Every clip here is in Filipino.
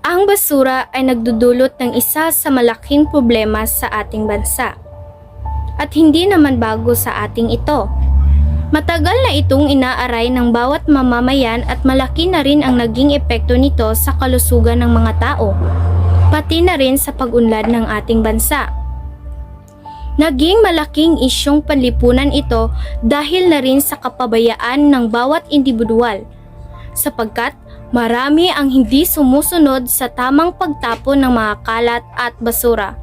Ang basura ay nagdudulot ng isa sa malaking problema sa ating bansa. At hindi naman bago sa ating ito. Matagal na itong inaaray ng bawat mamamayan at malaki na rin ang naging epekto nito sa kalusugan ng mga tao, pati na rin sa pag-unlad ng ating bansa. Naging malaking isyong panlipunan ito dahil na rin sa kapabayaan ng bawat individual, sapagkat marami ang hindi sumusunod sa tamang pagtapon ng mga kalat at basura.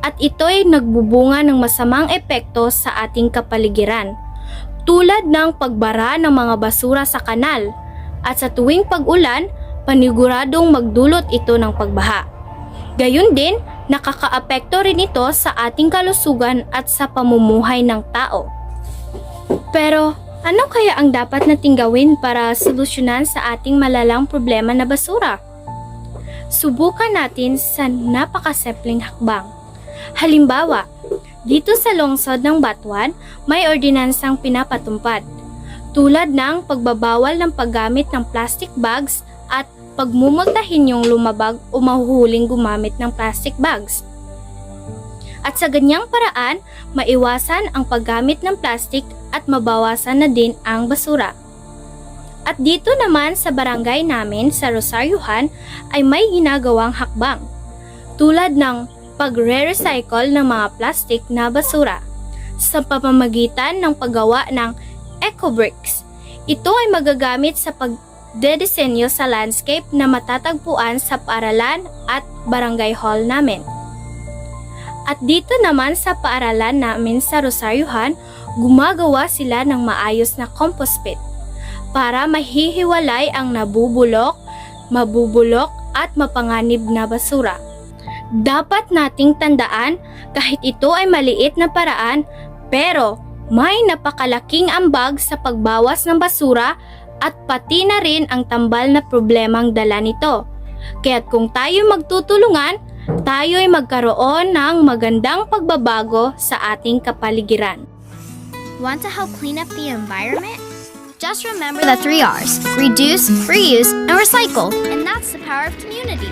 At ito'y nagbubunga ng masamang epekto sa ating kapaligiran, tulad ng pagbara ng mga basura sa kanal, at sa tuwing pag-ulan, paniguradong magdulot ito ng pagbaha. Gayun din, nakakaapekto rin ito sa ating kalusugan at sa pamumuhay ng tao. Pero, ano kaya ang dapat nating gawin para solusyonan sa ating malalang problema na basura? Subukan natin sa napakasimpleng hakbang. Halimbawa, dito sa lungsod ng Batuan, may ordinansang pinapatupad, tulad ng pagbabawal ng paggamit ng plastic bags at pagmumultahin yung lumabag o mahuhuling gumamit ng plastic bags. At sa ganyang paraan, maiwasan ang paggamit ng plastic at mabawasan na din ang basura. At dito naman sa barangay namin sa Rosariohan ay may ginagawang hakbang, tulad ng pagre-recycle ng mga plastic na basura sa pamamagitan ng paggawa ng eco-bricks. Ito ay magagamit sa pagdedesenyo sa landscape na matatagpuan sa paaralan at barangay hall namin. At dito naman sa paaralan namin sa Rosariohan, gumagawa sila ng maayos na compost pit para mahihiwalay ang nabubulok, mabubulok at mapanganib na basura. Dapat nating tandaan kahit ito ay maliit na paraan, pero may napakalaking ambag sa pagbawas ng basura at pati na rin ang tambal na problemang dala nito. Kaya't kung tayo magtutulungan, tayo ay magkaroon ng magandang pagbabago sa ating kapaligiran. Want to help clean up the environment? Just remember the 3 R's: reduce, reuse, and recycle. And that's the power of community.